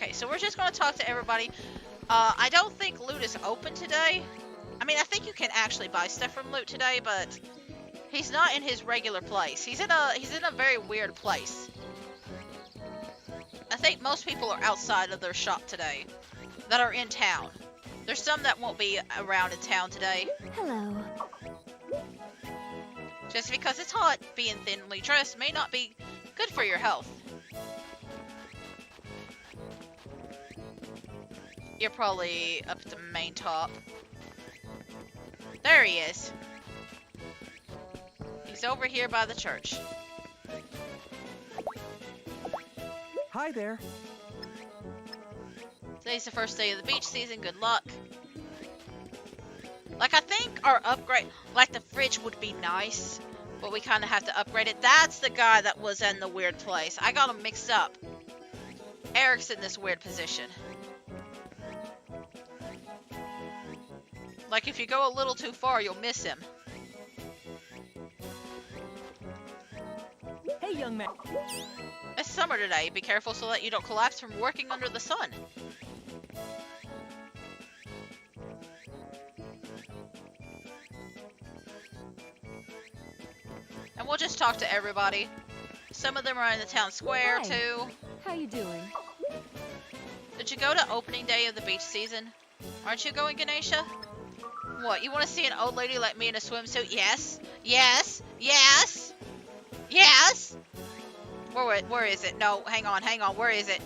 Okay, so we're just going to talk to everybody. I don't think loot is open today. I mean, I think you can actually buy stuff from loot today, but he's not in his regular place. He's in a very weird place. I think most people are outside of their shop today that are in town. There's some that won't be around in town today. Hello. Just because it's hot, being thinly dressed may not be good for your health. You're probably up at the main top. There he is. He's over here by the church. Hi there. Today's the first day of the beach season. Good luck. Like, I think our upgrade, like the fridge would be nice, but we kind of have to upgrade it. That's the guy that was in the weird place. I got him mixed up. Eric's in this weird position. Like, if you go a little too far, you'll miss him. Hey, young man. It's summer today. Be careful so that you don't collapse from working under the sun. And we'll just talk to everybody. Some of them are in the town square, Hi. too. How you doing? Did you go to opening day of the beach season? Aren't you going, Ganesha? What, you want to see an old lady like me in a swimsuit? Yes. Yes. Yes. Yes. Where is it? No, hang on. Where is it?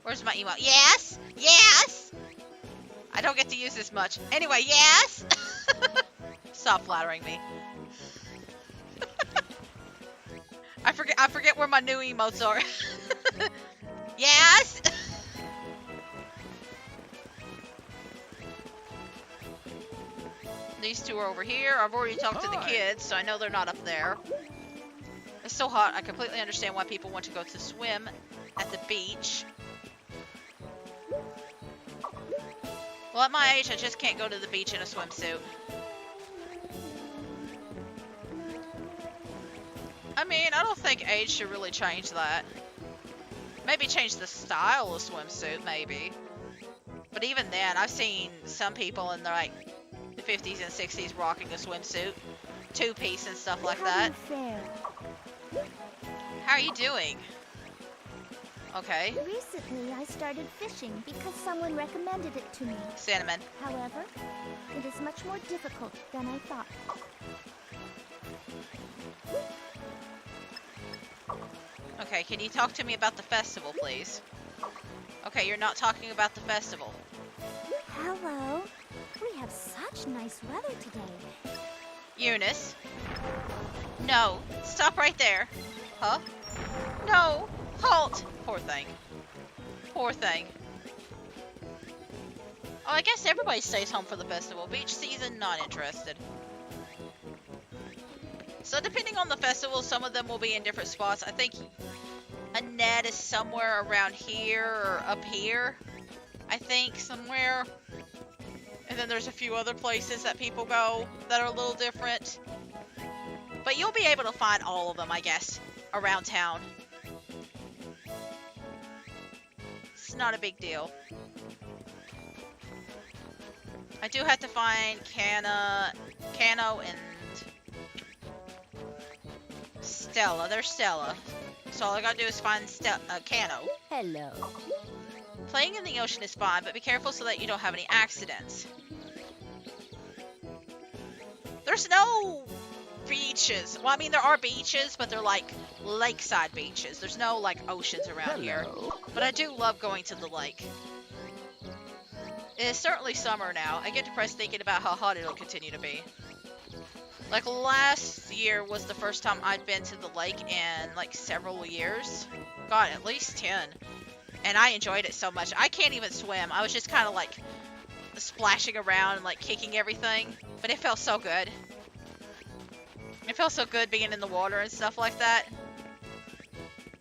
Where's my email? Yes. Yes. I don't get to use this much. Anyway, yes. Stop flattering me. I forget where my new emotes are. Yes. These two are over here. I've already talked to the kids, so I know they're not up there. It's so hot. I completely understand why people want to go to swim at the beach. Well, at my age, I just can't go to the beach in a swimsuit. I mean, I don't think age should really change that. Maybe change the style of swimsuit, maybe. But even then, I've seen some people in their, like, the 50s and 60s rocking a swimsuit. Two-piece and stuff like that. How are you doing? Okay. Recently, I started fishing because someone recommended it to me. Cinnamon. However, it is much more difficult than I thought. Okay, can you talk to me about the festival, please? Okay, you're not talking about the festival. Hello. We have such nice weather today. Eunice. No, stop right there. Huh? No, halt. Poor thing. Poor thing. Oh, I guess everybody stays home for the festival. Beach season, not interested. So depending on the festival, some of them will be in different spots. I think Annette is somewhere around here or up here. I think somewhere. And then there's a few other places that people go that are a little different. But you'll be able to find all of them, I guess, around town. It's not a big deal. I do have to find Cano, and Stella. There's Stella. So all I gotta do is find Cano. Hello. Playing in the ocean is fun, but be careful so that you don't have any accidents. There's no beaches. Well, I mean, there are beaches, but they're like lakeside beaches. There's no like oceans around here. But I do love going to the lake. It is certainly summer now. I get depressed thinking about how hot it'll continue to be. Like last year was the first time I'd been to the lake in like several years. God, at least 10. And I enjoyed it so much. I can't even swim. I was just kind of like splashing around and like kicking everything. But it felt so good. It felt so good being in the water and stuff like that.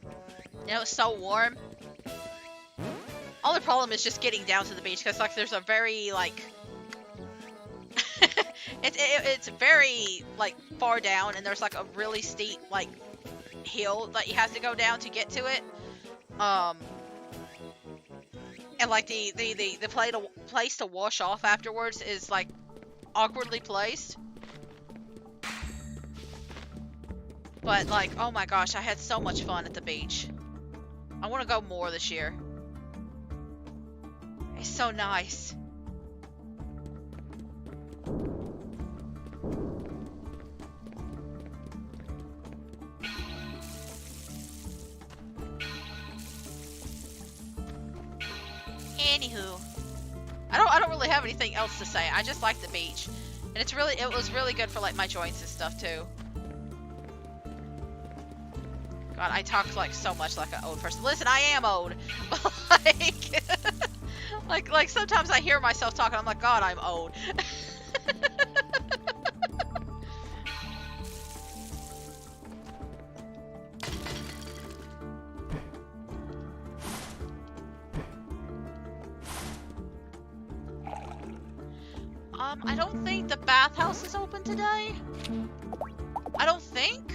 You know, it was so warm. Only problem is just getting down to the beach because like there's a very like it's very like far down, and there's like a really steep like hill that you have to go down to get to it. And like the place to wash off afterwards is like awkwardly placed. But like, oh my gosh, I had so much fun at the beach. I want to go more this year. It's so nice. Anywho, I don't really have anything else to say. I just like the beach, and it was really good for like my joints and stuff too. God, I talk like so much like an old person. Listen, I am old, but like sometimes I hear myself talking. I'm like, God, I'm old. I don't think the bathhouse is open today. I don't think.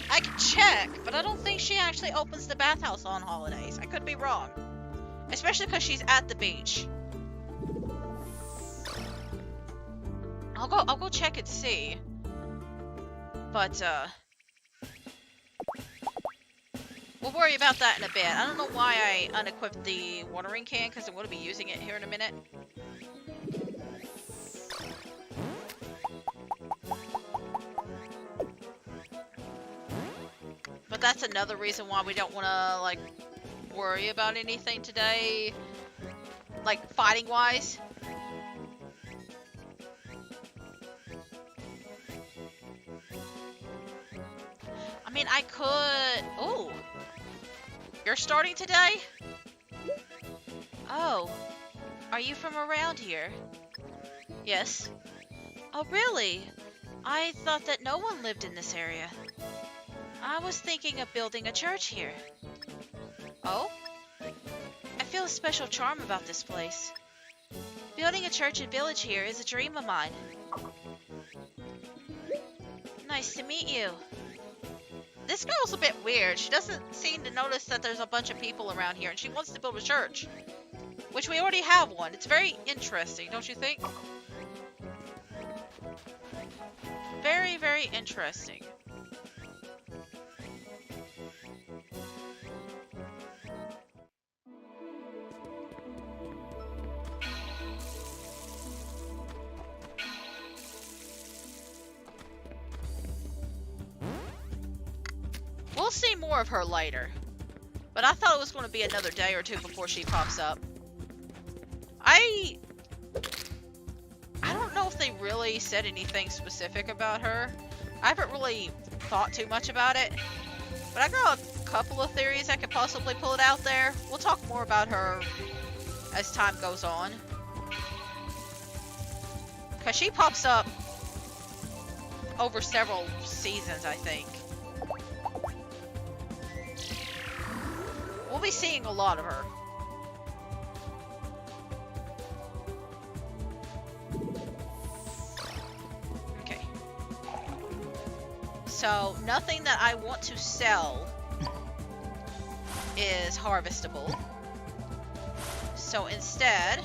I can check, but I don't think she actually opens the bathhouse on holidays. I could be wrong. Especially because she's at the beach. I'll go check and see. But we'll worry about that in a bit. I don't know why I unequipped the watering can, because I'm going to be using it here in a minute. But that's another reason why we don't want to, like, worry about anything today. Like, fighting-wise. I mean, I could... Ooh. You're starting today? Oh. Are you from around here? Yes. Oh, really? I thought that no one lived in this area. I was thinking of building a church here. Oh? I feel a special charm about this place. Building a church and village here is a dream of mine. Nice to meet you. This girl's a bit weird. She doesn't seem to notice that there's a bunch of people around here, and she wants to build a church. Which we already have one. It's very interesting, don't you think? Very, very interesting. We'll see more of her later. But I thought it was going to be another day or two before she pops up. I don't know if they really said anything specific about her. I haven't really thought too much about it. But I got a couple of theories I could possibly pull it out there. We'll talk more about her as time goes on. Because she pops up over several seasons, I think. We'll be seeing a lot of her. Okay. So, nothing that I want to sell is harvestable. So instead,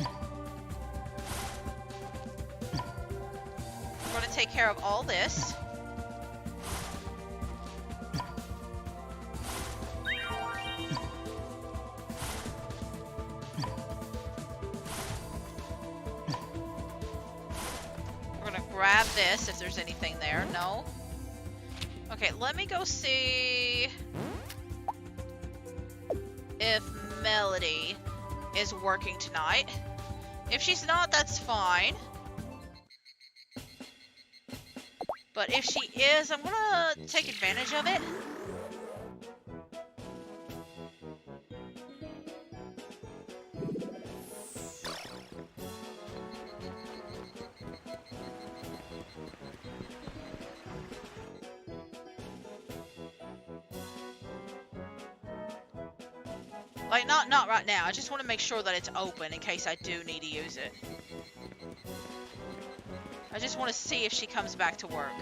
we're going to take care of all this. Grab this if there's anything there. No. Okay, let me go see if Melody is working tonight. If she's not, that's fine. But if she is, I'm gonna take advantage of it. Like, not right now. I just want to make sure that it's open in case I do need to use it. I just want to see if she comes back to work.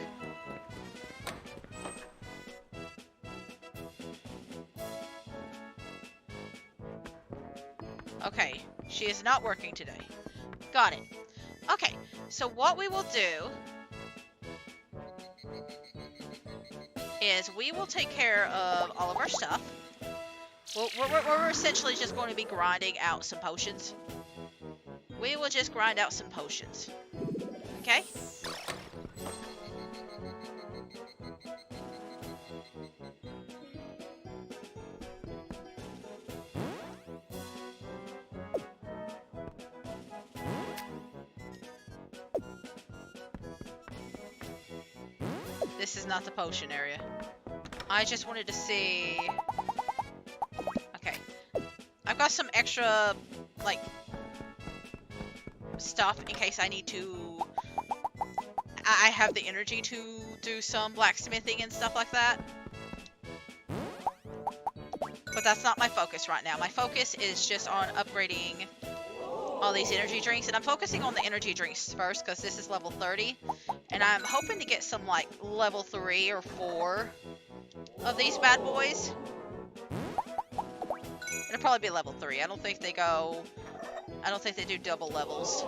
Okay, she is not working today. Got it. Okay, so what we will do is we will take care of all of our stuff. We're essentially just going to be grinding out some potions. We will just grind out some potions. Okay? This is not the potion area. I just wanted to see... Okay. I've got some extra, like, stuff in case I need to... I have the energy to do some blacksmithing and stuff like that. But that's not my focus right now. My focus is just on upgrading all these energy drinks. And I'm focusing on the energy drinks first because this is level 30. And I'm hoping to get some, like, level 3 or 4 of these bad boys. It'll probably be level 3. I don't think they do double levels.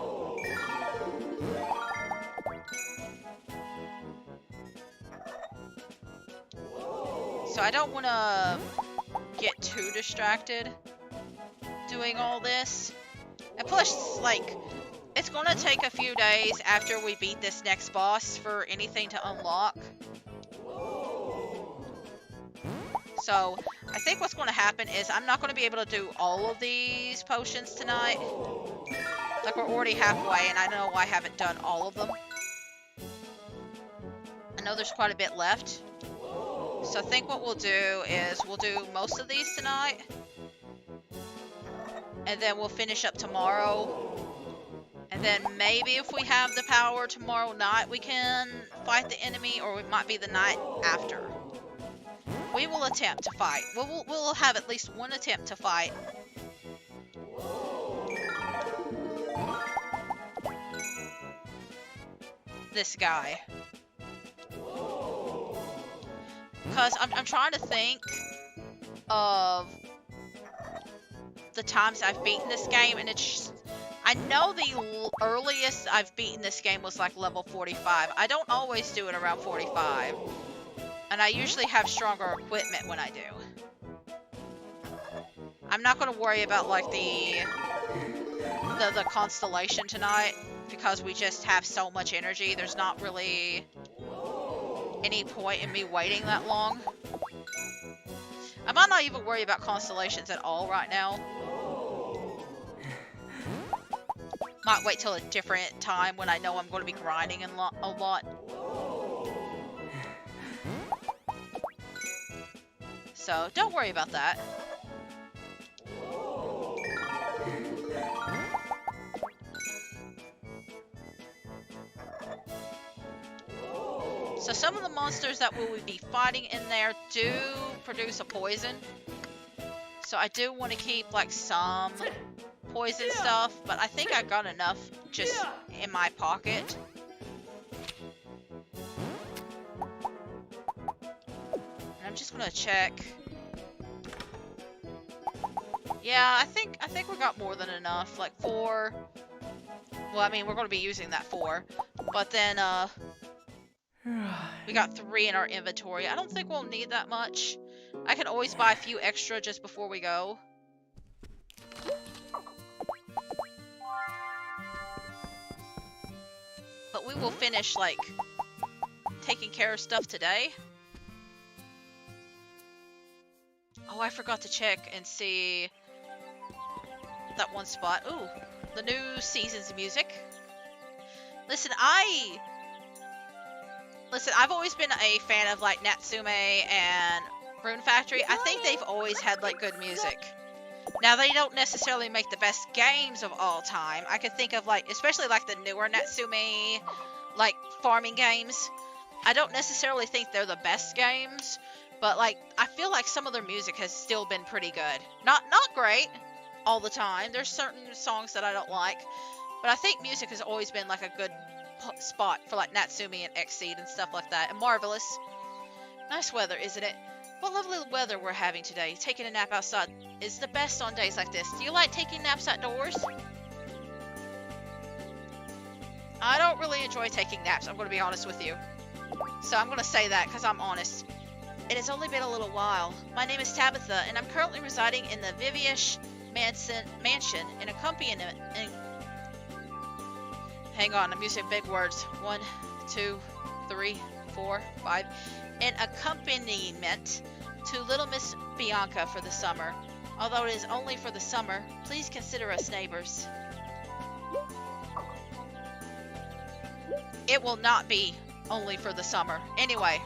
So I don't want to get too distracted doing all this. And plus, like, it's going to take a few days after we beat this next boss for anything to unlock. So, I think what's going to happen is I'm not going to be able to do all of these potions tonight. Like, we're already halfway, and I know I haven't done all of them. I know there's quite a bit left. So I think what we'll do is we'll do most of these tonight. And then we'll finish up tomorrow. And then maybe if we have the power tomorrow night, we can fight the enemy, or it might be the night after. We will attempt to fight. We'll have at least one attempt to fight. This guy. Because I'm trying to think of the times I've beaten this game, and it's just, I know the earliest I've beaten this game was like level 45. I don't always do it around 45. And I usually have stronger equipment when I do. I'm not going to worry about like the constellation tonight because we just have so much energy. There's not really any point in me waiting that long. I might not even worry about constellations at all right now. Might wait till a different time when I know I'm going to be grinding a lot. So, don't worry about that. So some of the monsters that we will be fighting in there do produce a poison. So I do want to keep like some poison stuff, but I think I got enough just in my pocket. And I'm just gonna check. Yeah, I think we got more than enough. Like 4. Well, I mean, we're gonna be using that 4, but then we got 3 in our inventory. I don't think we'll need that much. I can always buy a few extra just before we go. But we will finish, like, taking care of stuff today. Oh, I forgot to check and see that one spot. Ooh, the new season's music. Listen, I've always been a fan of, like, Natsume and Rune Factory. I think they've always had, like, good music. Now, they don't necessarily make the best games of all time. I could think of, like, especially, like, the newer Natsume, like, farming games. I don't necessarily think they're the best games, but, like, I feel like some of their music has still been pretty good. Not great all the time. There's certain songs that I don't like, but I think music has always been, like, a good spot for like Natsume and Exceed and stuff like that. And Marvelous. Nice weather, isn't it? What lovely weather we're having today. Taking a nap outside. is the best on days like this. Do you like taking naps outdoors? I don't really enjoy taking naps, I'm going to be honest with you. So I'm going to say that because I'm honest. It has only been a little while. My name is Tabitha, and I'm currently residing in the Vivish mansion in accompaniment. Hang on, I'm using big words. 1, 2, 3, 4, 5. In accompaniment to little Miss Bianca for the summer. Although it is only for the summer, please consider us neighbors. It will not be only for the summer. Anyway.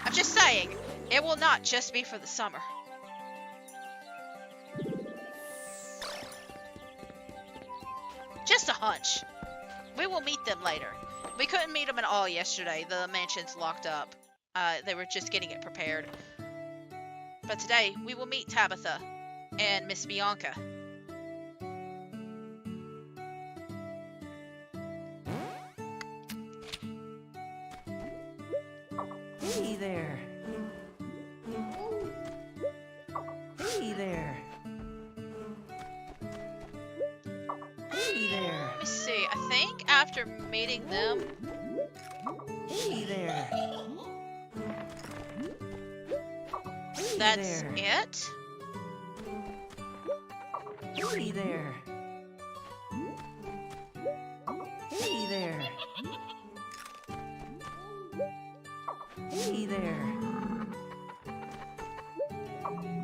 I'm just saying, it will not just be for the summer. Just a hunch. We will meet them later. We couldn't meet them at all yesterday. The mansion's locked up. They were just getting it prepared. But today, we will meet Tabitha and Miss Bianca. Hey there. Hey there. Hey there. Let me see. I think after meeting them... Hey there. That's it? Hey there. Hey there. Hey there.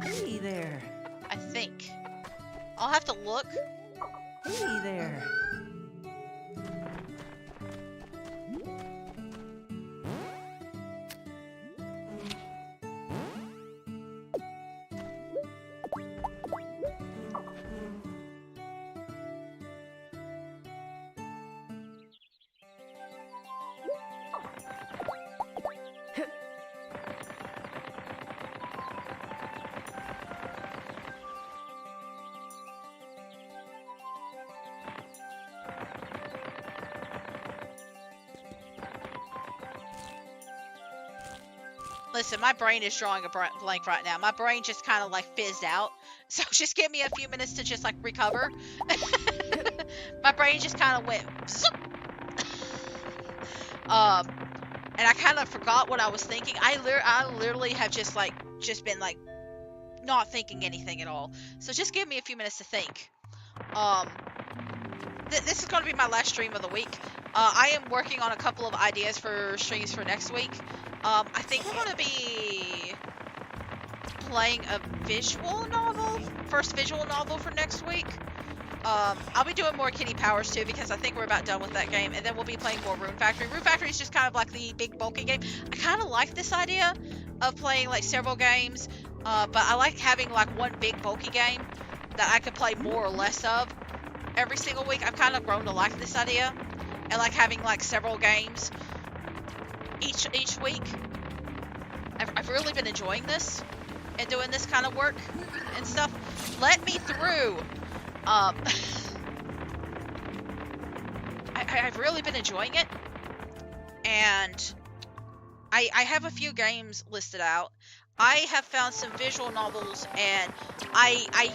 Hey there. I think. I'll have to look. Hey there. Listen, my brain is drawing a blank right now. My brain just kind of like fizzed out. So just give me a few minutes to just like recover. My brain just kind of went zoop. And I kind of forgot what I was thinking. I literally have just been like not thinking anything at all. So just give me a few minutes to think. This is going to be my last stream of the week. I am working on a couple of ideas for streams for next week. I think we're going to be playing a visual novel, first visual novel for next week. I'll be doing more Kitty Powers too because I think we're about done with that game, and then we'll be playing more Rune Factory. Rune Factory is just kind of like the big bulky game. I kind of like this idea of playing like several games, but I like having like one big bulky game that I could play more or less of every single week. I've kind of grown to like this idea, and like having like several games each week. I've really been enjoying this and doing this kind of work and stuff. Let me through. I've really been enjoying it, and I have a few games listed out. I have found some visual novels, and I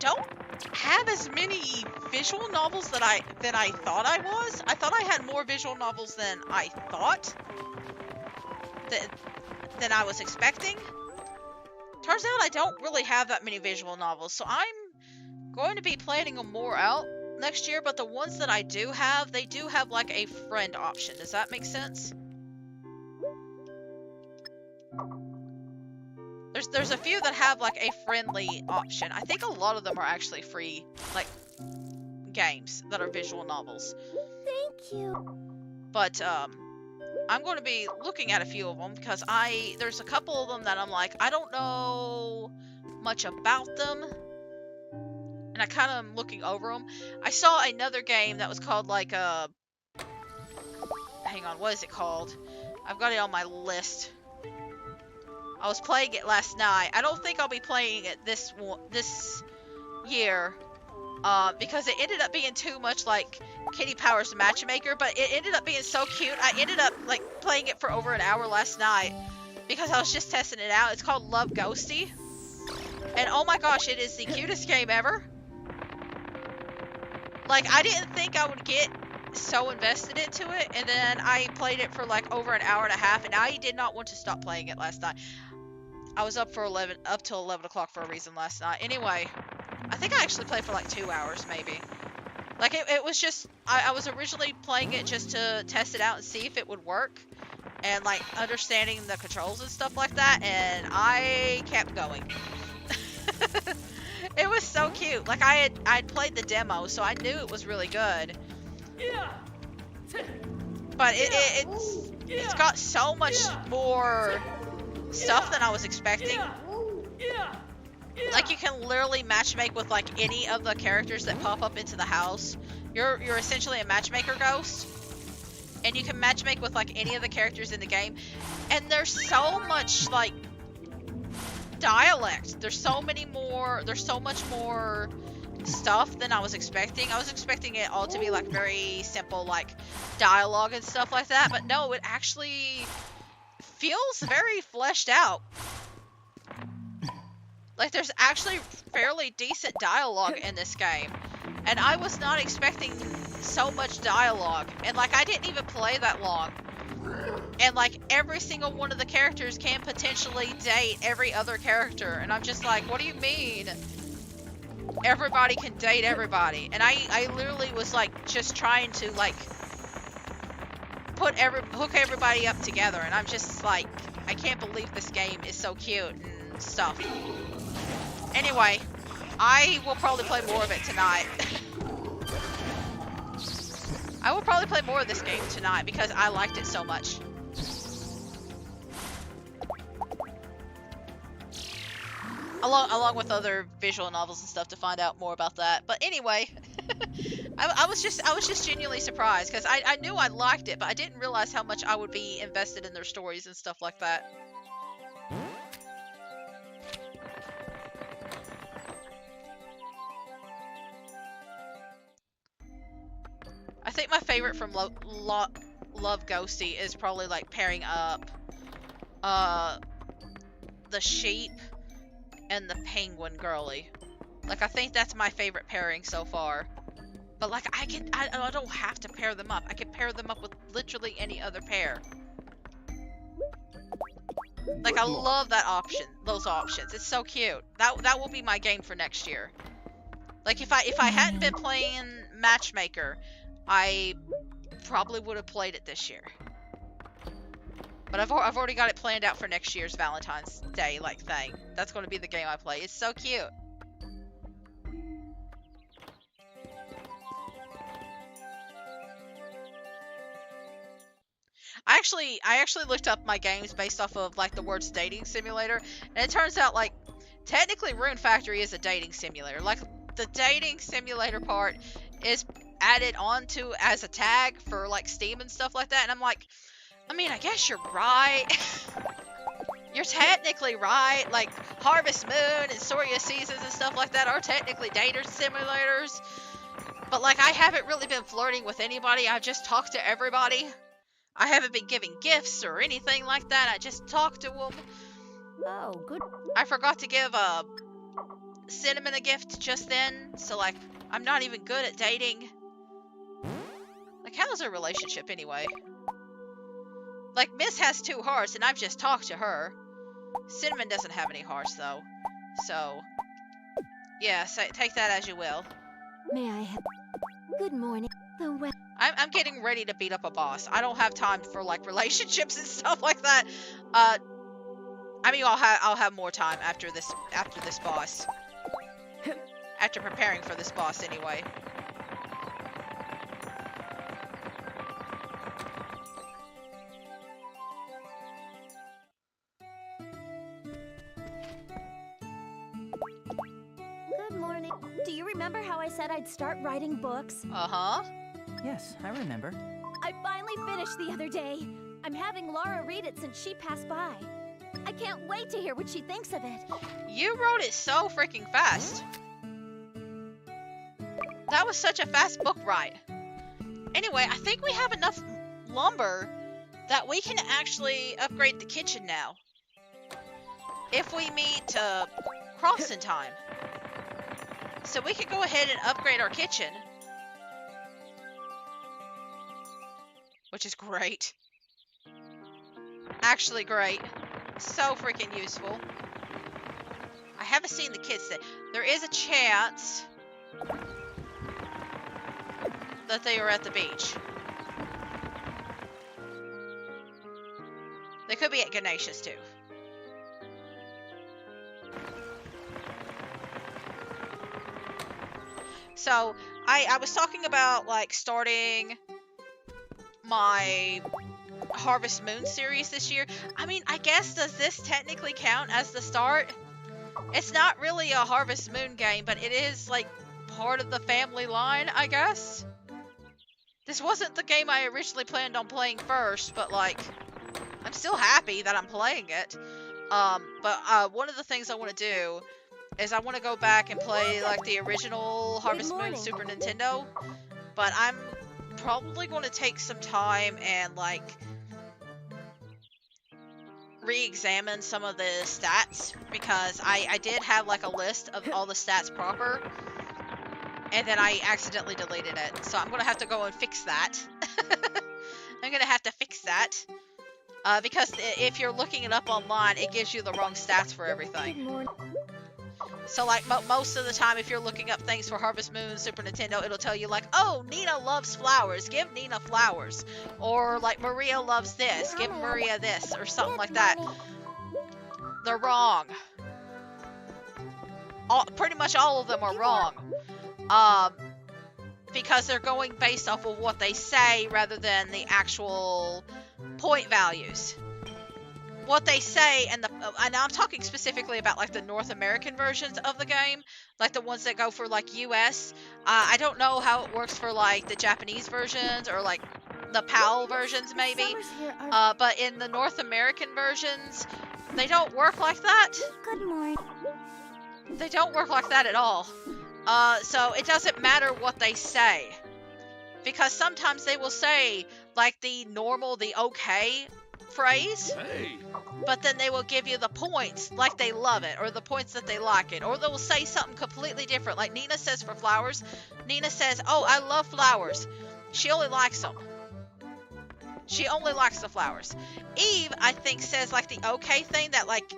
don't have as many visual novels that I thought I was. I thought I had more visual novels than I thought, than I was expecting. Turns out I don't really have that many visual novels, so I'm going to be planning them more out next year, but the ones that I do have, they do have like a friend option. Does that make sense? There's a few that have like a friendly option. I think a lot of them are actually free, like, games that are visual novels. Thank you. But, I'm going to be looking at a few of them because there's a couple of them that I'm like, I don't know much about them. And I kind of am looking over them. I saw another game that was called like, hang on, what is it called? I've got it on my list. I was playing it last night. I don't think I'll be playing it this year, because it ended up being too much like Kitty Powers Matchmaker, but it ended up being so cute. I ended up like playing it for over an hour last night because I was just testing it out. It's called Love Ghosty. And oh my gosh, it is the cutest game ever. Like, I didn't think I would get so invested into it, and then I played it for like over an hour and a half, and I did not want to stop playing it last night. I was up till 11 o'clock for a reason last night. Anyway, I think I actually played for like 2 hours maybe. Like, it was just, I was originally playing it just to test it out and see if it would work, and like understanding the controls and stuff like that, and I kept going. It was so cute. Like, I'd played the demo, so I knew it was really good. But it's got so much more stuff than I was expecting. Like, you can literally matchmake with like any of the characters that pop up into the house. You're essentially a matchmaker ghost, and you can matchmake with like any of the characters in the game. And there's so much like dialect. There's so much more stuff than I was expecting. I was expecting it all to be like very simple, like dialogue and stuff like that, but no, it actually feels very fleshed out. Like, there's actually fairly decent dialogue in this game, and I was not expecting so much dialogue. And like, I didn't even play that long, and like every single one of the characters can potentially date every other character, and I'm just like, what do you mean everybody can date everybody? And I literally was like just trying to like hook everybody up together, and I'm just like, I can't believe this game is so cute and stuff. Anyway, I will probably play more of it tonight. I will probably play more of this game tonight because I liked it so much. Along with other visual novels and stuff to find out more about that. But anyway, I was just genuinely surprised because I knew I liked it, but I didn't realize how much I would be invested in their stories and stuff like that. I think my favorite from Love Ghosty is probably like pairing up the sheep and the penguin girly. Like, I think that's my favorite pairing so far. But like, I don't have to pair them up. I can pair them up with literally any other pair. Like, I love that option, those options. It's so cute. That will be my game for next year. Like, if I hadn't been playing Matchmaker, I probably would have played it this year. But I've already got it planned out for next year's Valentine's Day like thing. That's going to be the game I play. It's so cute. I actually looked up my games based off of like the words dating simulator, and it turns out like technically Rune Factory is a dating simulator. Like, the dating simulator part is added onto as a tag for like Steam and stuff like that, and I'm like, I mean, I guess you're right. You're technically right. Like, Harvest Moon and Soria Seasons and stuff like that are technically dater simulators. But like, I haven't really been flirting with anybody. I've just talked to everybody. I haven't been giving gifts or anything like that. I just talked to them. Oh, good. I forgot to give Cinnamon a gift just then. So like, I'm not even good at dating. Like, how's her relationship anyway? Like, Miss has 2 hearts, and I've just talked to her. Cinnamon doesn't have any hearts, though. So, yeah, so take that as you will. May I have... Good morning. I'm getting ready to beat up a boss. I don't have time for, like, relationships and stuff like that. I mean, I'll have more time after this boss. After preparing for this boss, anyway. Do you remember how I said I'd start writing books? Uh-huh. Yes, I remember. I finally finished the other day. I'm having Laura read it since she passed by. I can't wait to hear what she thinks of it. You wrote it so freaking fast. That was such a fast book write. Anyway, I think we have enough lumber that we can actually upgrade the kitchen now. if we meet Cross in time. So we could go ahead and upgrade our kitchen. Which is great. Actually great. So freaking useful. I haven't seen the kids today. There is a chance that they are at the beach. They could be at Ganesha's too. So, I was talking about, like, starting my Harvest Moon series this year. I mean, I guess, does this technically count as the start? It's not really a Harvest Moon game, but it is, like, part of the family line, I guess. This wasn't the game I originally planned on playing first, but, like, I'm still happy that I'm playing it. But one of the things I want to do is I want to go back and play, like, the original Harvest Moon Super Nintendo. But I'm probably going to take some time and, like, re-examine some of the stats. Because I did have, like, a list of all the stats proper. And then I accidentally deleted it. So I'm going to have to go and fix that. I'm going to have to fix that. Because if you're looking it up online, it gives you the wrong stats for everything. So, like, most of the time, if you're looking up things for Harvest Moon, Super Nintendo, it'll tell you, like, oh, Nina loves flowers, give Nina flowers. Or, like, Maria loves this, give Maria this, or something like that. They're wrong. Pretty much all of them are wrong. Because they're going based off of what they say rather than the actual point values. What they say, and I'm talking specifically about, like, the North American versions of the game, like the ones that go for, like, US. I don't know how it works for, like, the Japanese versions or, like, the PAL versions maybe. But in the North American versions, they don't work like that. Good morning. They don't work like that at all. So it doesn't matter what they say. Because sometimes they will say, like, the normal, the okay phrase, but then they will give you the points like they love it, or the points that they like it, or they will say something completely different. Like Nina says for flowers, Nina says, oh, I love flowers. She only likes them. She only likes the flowers. Eve, I think, says, like, the okay thing that, like,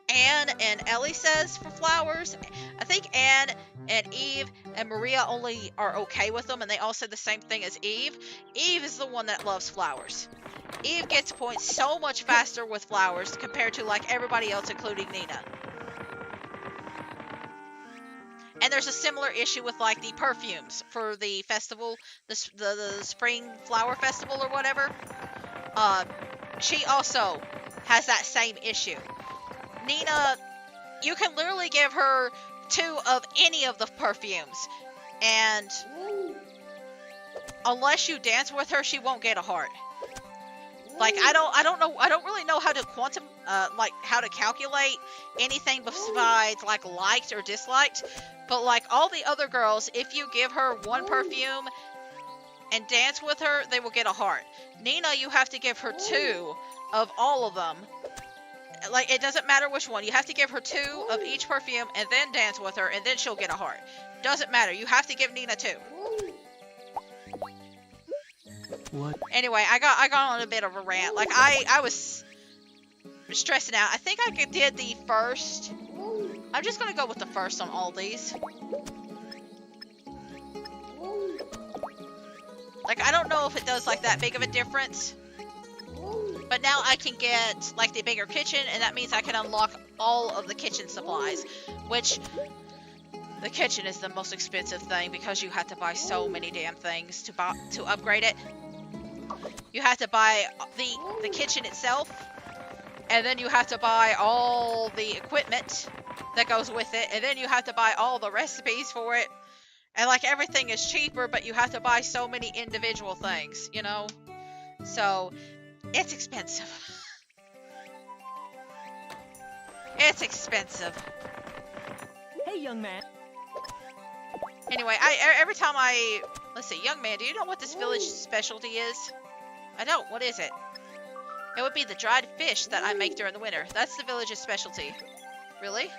Anne and Ellie says for flowers. I think Anne and Eve and Maria only are okay with them, and they all say the same thing as Eve. Eve is the one that loves flowers. Eve gets points so much faster with flowers compared to, like, everybody else, including Nina. And there's a similar issue with, like, the perfumes for the festival, the Spring Flower Festival or whatever. She also has that same issue. Nina, you can literally give her 2 of any of the perfumes, and unless you dance with her, she won't get a heart. Like, I don't really know how to how to calculate anything besides, like, liked or disliked. But, like, all the other girls, if you give her 1 perfume and dance with her, they will get a heart. Nina, you have to give her 2 of all of them. Like, it doesn't matter which one. You have to give her 2 of each perfume and then dance with her, and then she'll get a heart. Doesn't matter. You have to give Nina 2. What? Anyway, I got on a bit of a rant. Like, I was stressing out. I think I did the first. I'm just gonna go with the first on all these. Like, I don't know if it does, like, that big of a difference. But now I can get, like, the bigger kitchen, and that means I can unlock all of the kitchen supplies. Which, the kitchen is the most expensive thing because you have to buy so many damn things to upgrade it. You have to buy the kitchen itself, and then you have to buy all the equipment that goes with it, and then you have to buy all the recipes for it. And, like, everything is cheaper, but you have to buy so many individual things, you know? So, it's expensive. It's expensive. Hey, young man. Anyway, every time let's see, young man, do you know what this village specialty is? I don't. What is it? It would be the dried fish that I make during the winter. That's the village's specialty. Really?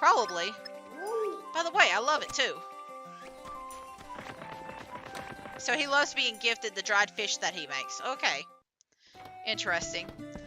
Probably. By the way, I love it too. So he loves being gifted the dried fish that he makes. Okay. Interesting.